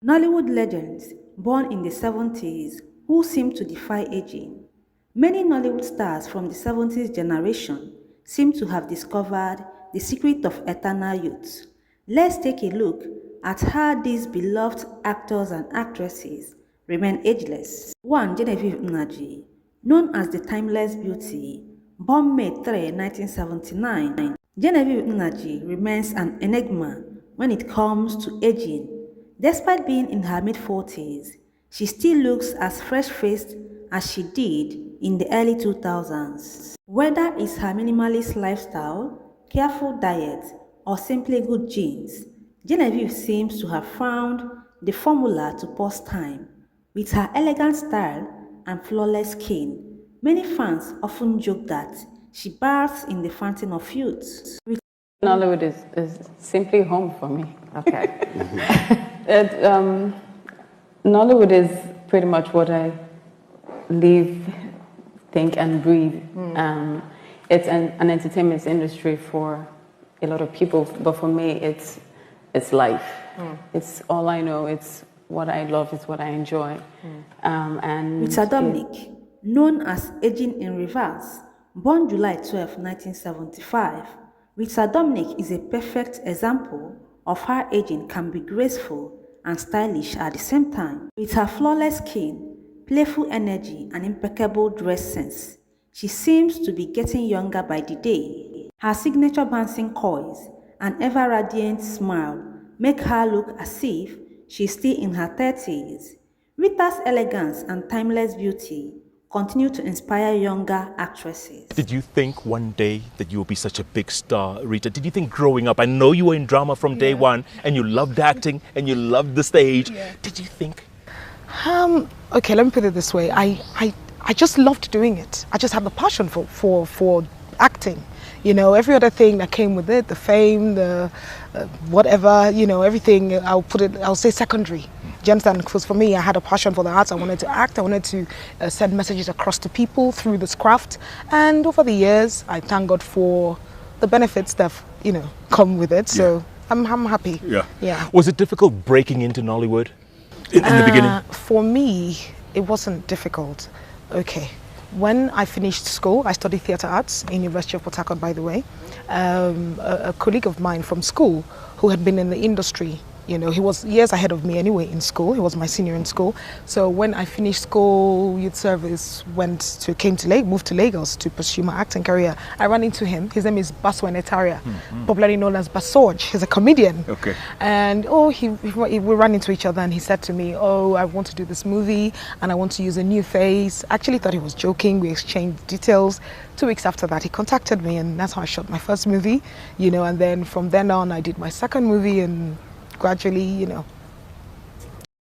Nollywood legends born in the 70s who seem to defy aging. Many Nollywood stars from the 70s generation seem to have discovered the secret of eternal youth. Let's take a look at how these beloved actors and actresses remain ageless. 1. Genevieve Nnaji, known as the Timeless Beauty, born May 3, 1979. Genevieve Nnaji remains an enigma when it comes to aging. Despite being in her mid-40s, she still looks as fresh-faced as she did in the early 2000s. Whether it's her minimalist lifestyle, careful diet, or simply good genes, Genevieve seems to have found the formula to pause time. With her elegant style and flawless skin, many fans often joke that she bathes in the fountain of youth. Nollywood is simply home for me. Okay. Nollywood is pretty much what I live, think, and breathe. It's an entertainment industry for a lot of people, but for me, it's life. It's all I know. It's what I love. It's what I enjoy. And Rita Dominic, known as Aging in Reverse, born July 12, 1975, Rita Dominic is a perfect example of how aging can be graceful and stylish at the same time. With her flawless skin, playful energy, and impeccable dress sense, she seems to be getting younger by the day. Her signature bouncing coils and ever-radiant smile make her look as if she's still in her 30s. Rita's elegance and timeless beauty continue to inspire younger actresses. Did you think one day that you would be such a big star, Rita? Did you think growing up, I know you were in drama from day one and you loved acting and you loved the stage. Did you think? Okay, let me put it this way. I just loved doing it. I just had the passion for acting. You know, every other thing that came with it, the fame, the whatever, you know, everything, I'll say secondary. Do you understand? Because for me, I had a passion for the arts. I wanted to act. I wanted to send messages across to people through this craft. And over the years, I thank God for the benefits that, you know, come with it. So I'm happy. Yeah. Was it difficult breaking into Nollywood in the beginning? For me, it wasn't difficult. Okay. When I finished school, I studied theatre arts in University of Port Harcourt, by the way. A colleague of mine from school who had been in the industry, you know, he was years ahead of me anyway in school. He was my senior in school. So when I finished school, youth service, moved to Lagos to pursue my acting career. I ran into him. His name is Baswa Netaria, popularly known as Basorj. He's a comedian. Okay. And we ran into each other and he said to me, I want to do this movie and I want to use a new face. I actually thought he was joking. We exchanged details. 2 weeks after that, he contacted me and that's how I shot my first movie, you know, and then from then on, I did my second movie and gradually, you know.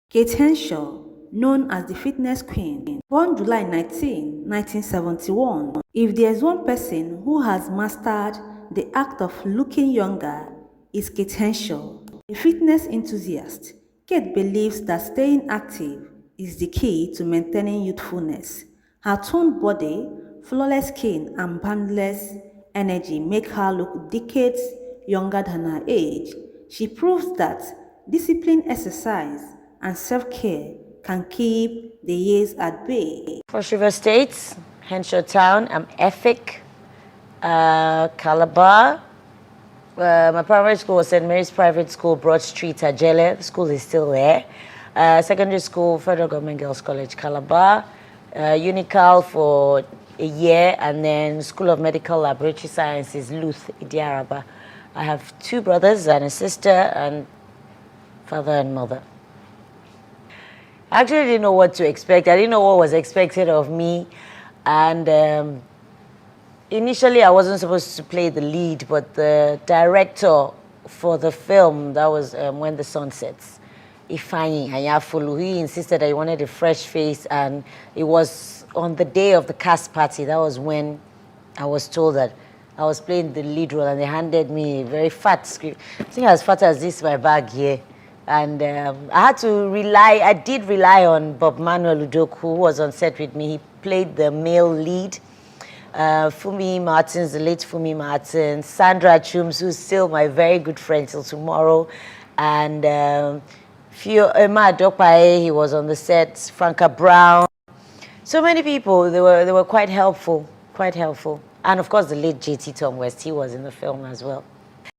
Kate Henshaw, known as the Fitness Queen, born July 19, 1971. If there's one person who has mastered the act of looking younger, it's Kate Henshaw. A fitness enthusiast, Kate believes that staying active is the key to maintaining youthfulness. Her toned body, flawless skin, and boundless energy make her look decades younger than her age. She proves that disciplined exercise and self-care can keep the years at bay. Cross River State, Henshaw Town, I'm Ethic, Calabar. My primary school was St. Mary's Private School, Broad Street, Ajele. The school is still there. Secondary school, Federal Government Girls College, Calabar. Unical for a year, and then School of Medical Laboratory Sciences, Luth, Idiaraba. I have 2 brothers and a sister and father and mother. I actually didn't know what to expect. I didn't know what was expected of me. And initially I wasn't supposed to play the lead, but the director for the film, that was When the Sun Sets, Ifeanyi Anyafulu, he insisted that he wanted a fresh face, and it was on the day of the cast party. That was when I was told that I was playing the lead role, and they handed me a very fat script. I think as fat as this, my bag here. And I did rely on Bob Manuel Udoku, who was on set with me. He played the male lead. Fumi Martins, the late Fumi Martins, Sandra Chums, who's still my very good friend till tomorrow, and Emma Dokpae, he was on the set, Franca Brown. So many people, they were quite helpful, quite helpful. And of course, the late JT Tom West, he was in the film as well.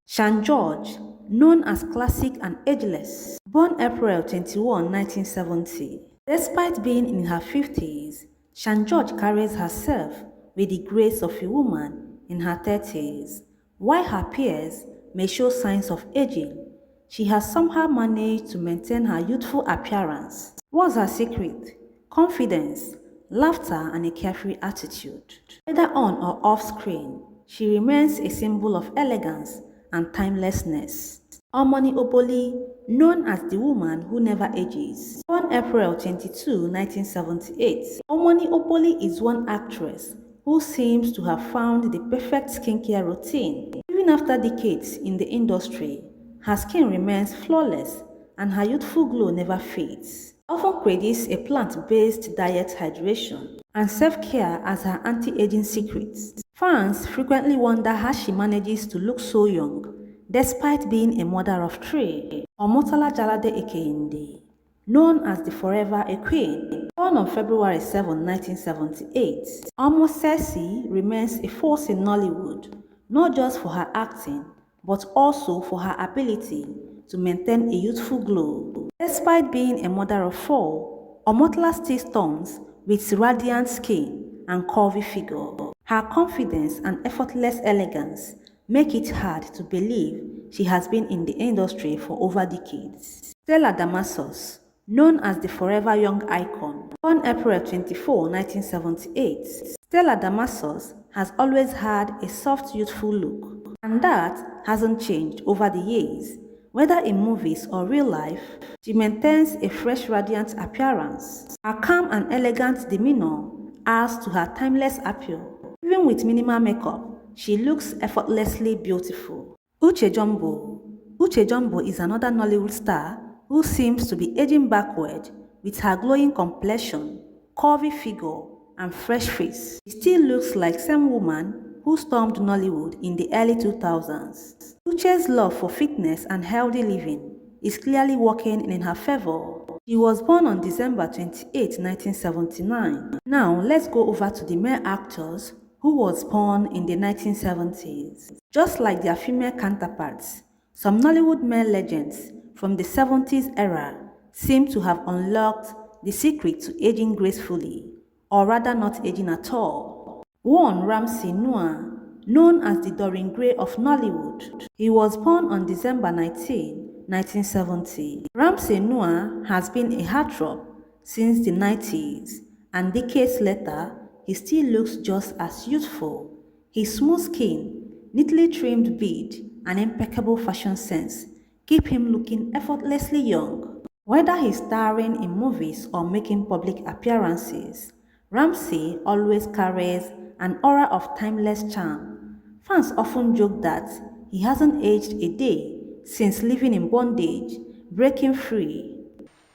Shan George, known as Classic and Ageless, born April 21, 1970. Despite being in her 50s, Shan George carries herself with the grace of a woman in her 30s. While her peers may show signs of aging, she has somehow managed to maintain her youthful appearance. What's her secret? Confidence, laughter, and a carefree attitude. Whether on or off screen, she remains a symbol of elegance and timelessness. Omoni Oboli, known as the woman who never ages. Born April 22, 1978, Omoni Oboli is one actress who seems to have found the perfect skincare routine. Even after decades in the industry, her skin remains flawless and her youthful glow never fades. Often credits a plant-based diet, hydration, and self-care as her anti-aging secrets. Fans frequently wonder how she manages to look so young, despite being a mother of three. Omotala Jalade Ekeyinde, known as the Forever a Queen, born on February 7, 1978, Omo Sesi remains a force in Nollywood, not just for her acting, but also for her ability to maintain a youthful glow. Despite being a mother of four, Omotala still storms with radiant skin and curvy figure. Her confidence and effortless elegance make it hard to believe she has been in the industry for over decades. Stella Damasus, known as the Forever Young icon, born April 24, 1978, Stella Damasus has always had a soft, youthful look, and that hasn't changed over the years. Whether in movies or real life, she maintains a fresh, radiant appearance. Her calm and elegant demeanor adds to her timeless appeal. Even with minimal makeup, she looks effortlessly beautiful. Uche Jumbo. Uche Jumbo is another Nollywood star who seems to be aging backward with her glowing complexion, curvy figure, and fresh face. She still looks like the same woman who stormed Nollywood in the early 2000s. Uche's love for fitness and healthy living is clearly working in her favor. She was born on December 28, 1979. Now, let's go over to the male actors who was born in the 1970s. Just like their female counterparts, some Nollywood male legends from the 70s era seem to have unlocked the secret to aging gracefully, or rather not aging at all. One, Ramsey Nouah, known as the Dorian Gray of Nollywood. He was born on December 19, 1970. Ramsey Nouah has been a heartthrob since the 90s, and decades later, he still looks just as youthful. His smooth skin, neatly trimmed beard, and impeccable fashion sense keep him looking effortlessly young. Whether he's starring in movies or making public appearances, Ramsey always carries an aura of timeless charm. Fans often joke that he hasn't aged a day since living in bondage, breaking free.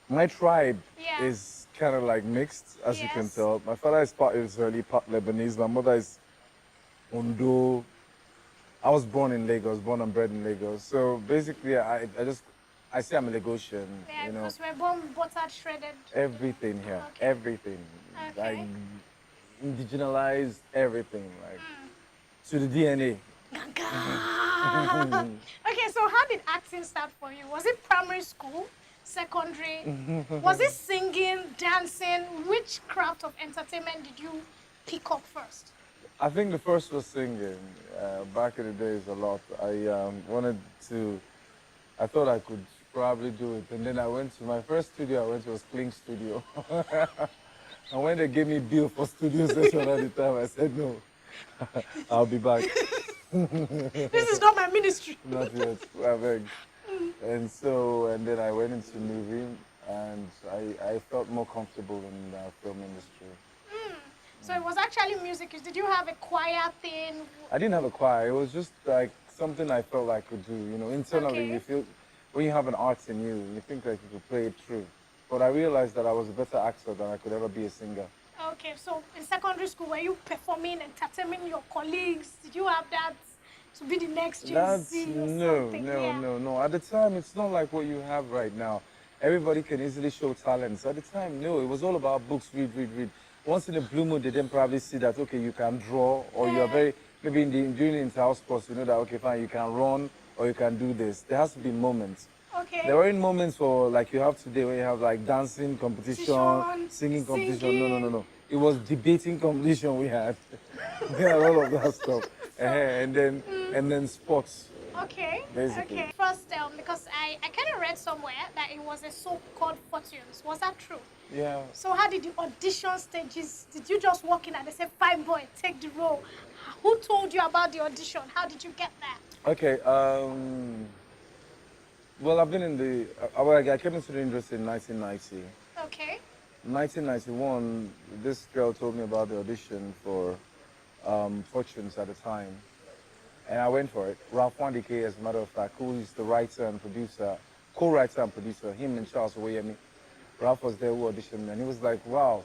My tribe is kind of like mixed, as you can tell. My father is part Israeli, part Lebanese. My mother is Ondo. I was born in Lagos, born and bred in Lagos. So basically, I say I'm a Lagosian. Yeah, you know. because we're born buttered, shredded. Everything here, everything. Okay. Like indigenized everything, like to the DNA. Okay, so how did acting start for you? Was it primary school, secondary? Was it singing, dancing? Which craft of entertainment did you pick up first? I think the first was singing. Back in the days, a lot. I thought I could probably do it. And then I went to my first studio, was Kling Studio. And when they gave me bill for studio session at the time, I said, no, I'll be back. This is not my ministry. Not yet, I beg. And then I went into movie, and I felt more comfortable in the film industry. So it was actually music. Did you have a choir thing? I didn't have a choir. It was just like something I felt I could do. You know, internally you feel, when you have an art in you, you think like you could play it through. But I realized that I was a better actor than I could ever be a singer. Okay, so in secondary school, were you performing, entertaining your colleagues? Did you have that to be the next Jay-Z or something? No. At the time, it's not like what you have right now. everybody can easily show talent. So at the time, no, it was all about books, read, read, read. Once in a blue moon, they then probably see that, okay, you can draw, or you are very, maybe during the inter-house sports, you know that, okay, fine, you can run, or you can do this. There has to be moments. Okay. There weren't moments for, like you have today, where you have, like, dancing competition, singing competition. No, no, no, no. It was debating competition we had. We had all of that stuff. And then sports. Okay. Basically. Okay. First, because I kind of read somewhere that it was a so-called fortunes. Was that true? Yeah. So how did the audition stages? Did you just walk in and they said, "Fine boy, take the role"? Who told you about the audition? How did you get there? Okay. Well, I've been in the. I came into the industry in 1990. Okay. 1991, this girl told me about the audition for Fortunes at the time. And I went for it. Ralph Wandike, as a matter of fact, who is the writer and producer, co-writer and producer, him and Charles Oyemi. Ralph was there who auditioned me, and he was like, wow,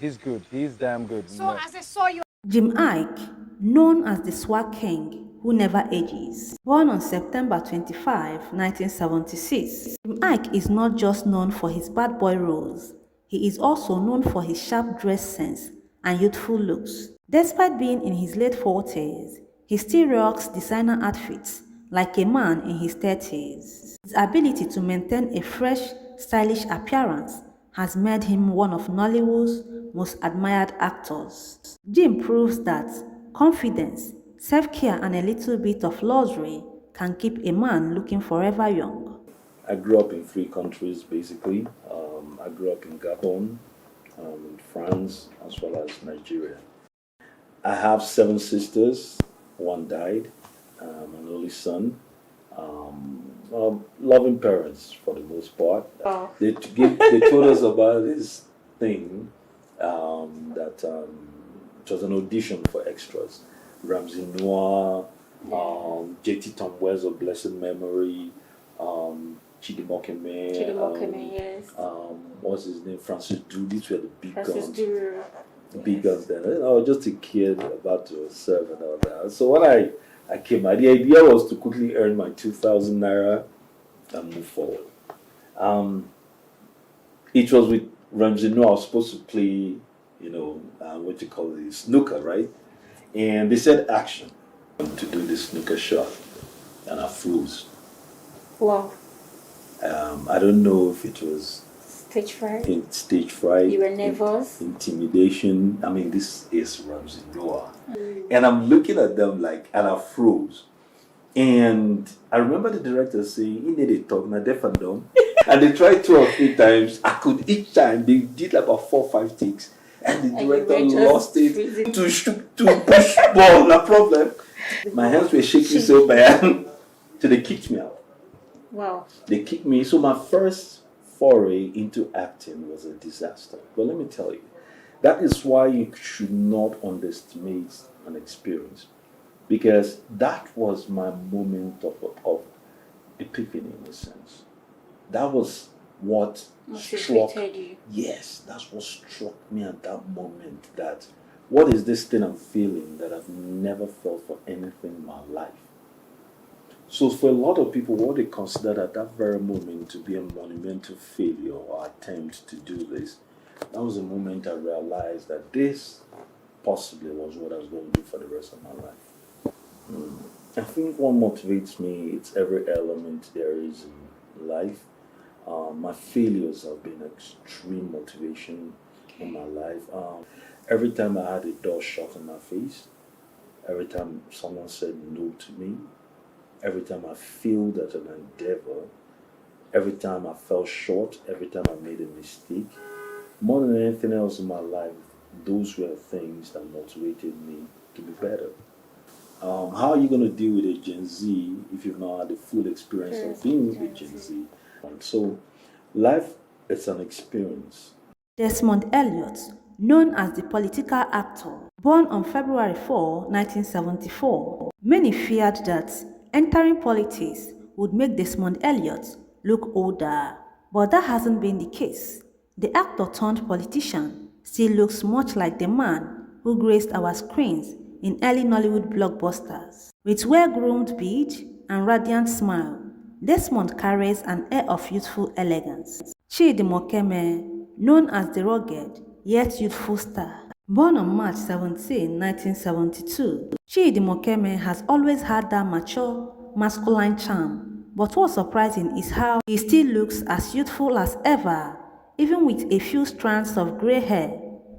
he's good. He's damn good. So as I saw you... Jim Ike, known as the Swag King who never ages. Born on September 25, 1976, Jim Ike is not just known for his bad boy roles. He is also known for his sharp dress sense and youthful looks. Despite being in his late 40s, he still rocks designer outfits like a man in his 30s. His ability to maintain a fresh, stylish appearance has made him one of Nollywood's most admired actors. Jim proves that confidence, self-care and a little bit of luxury can keep a man looking forever young. I grew up in 3 countries, basically. I grew up in Gabon, in France, as well as Nigeria. I have 7 sisters. 1 died, an only son. Loving parents for the most part. Oh. They told us about this thing that it was an audition for extras. Ramsey Nouah, J.T. Tom Wells of blessed memory, Chidimokeme, yes. what's his name? Francis Drew. These were the big Francis guns. Drew. Big guns then. I was just a kid about to serve and all that. So when I came out, the idea was to quickly earn my 2,000 naira and move forward. It was with Ramsey Nouah. I was supposed to play, what you call it, snooker, right? And they said action to do the snooker shot, and I froze. Wow. I don't know if it was Stage fright. Stage fright. You were nervous. Intimidation. I mean, this is Ramsey Nouah. And I'm looking at them and I froze. And I remember the director saying, he needed talk, now deaf and dumb. And they tried 2 or 3 times. Each time, they did about 4 or 5 takes. And the director lost it to push ball, no problem. My hands were shaking so bad. So they kicked me out. Wow. They kicked me. So my first foray into acting was a disaster. But let me tell you, that is why you should not underestimate an experience. Because that was my moment of epiphany in a sense. That was what struck you. Yes, that's what struck me at that moment. That what is this thing I'm feeling that I've never felt for anything in my life? So for a lot of people, what they consider at that very moment to be a monumental failure or attempt to do this, that was the moment I realized that this possibly was what I was going to do for the rest of my life. I think what motivates me, it's every element there is in life. My failures have been extreme motivation in my life. Every time I had a door shut in my face, every time someone said no to me, every time I failed at an endeavor, every time I fell short, every time I made a mistake, more than anything else in my life, those were things that motivated me to be better. How are you going to deal with a Gen Z if you've not had the full experience of being with a Gen Z? So life is an experience. Desmond Elliot, known as the political actor, born on February 4, 1974, many feared that entering politics would make Desmond Elliot look older, but that hasn't been the case. The actor turned politician still looks much like the man who graced our screens in early Nollywood blockbusters. With well-groomed beard and radiant smile, Desmond carries an air of youthful elegance. Chidi Mokeme, known as the rugged yet youthful star. Born on March 17, 1972, Chidi Mokeme has always had that mature, masculine charm, but what's surprising is how he still looks as youthful as ever. Even with a few strands of grey hair,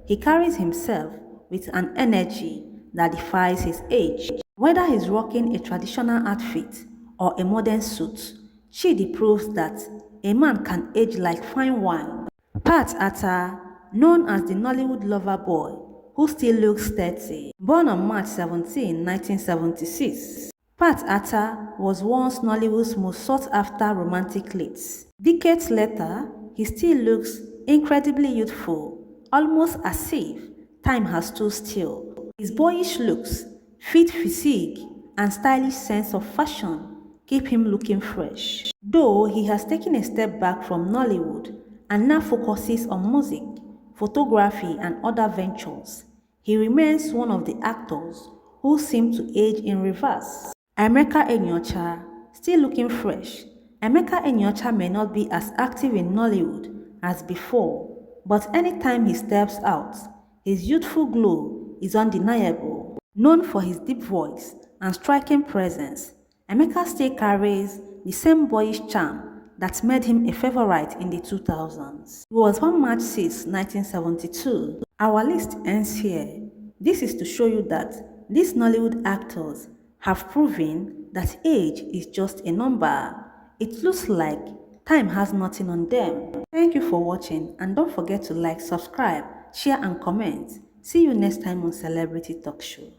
he carries himself with an energy that defies his age. Whether he's rocking a traditional outfit or a modern suit, Chidi proves that a man can age like fine wine. Pat Attah, known as the Nollywood lover boy, who still looks 30. Born on March 17, 1976, Pat Attah was once Nollywood's most sought-after romantic lead. Decades later, he still looks incredibly youthful, almost as if time has stood still. His boyish looks, fit physique, and stylish sense of fashion keep him looking fresh. Though he has taken a step back from Nollywood and now focuses on music, photography, and other ventures, he remains one of the actors who seem to age in reverse. Emeka Enyocha, still looking fresh. Emeka Enyocha may not be as active in Nollywood as before, but anytime he steps out, his youthful glow is undeniable. Known for his deep voice and striking presence, Emeka still carries the same boyish charm that made him a favorite in the 2000s. He was born March 6, 1972. Our list ends here. This is to show you that these Nollywood actors have proven that age is just a number. It looks like time has nothing on them. Thank you for watching, and don't forget to like, subscribe, share and comment. See you next time on Celebrity Talk Show.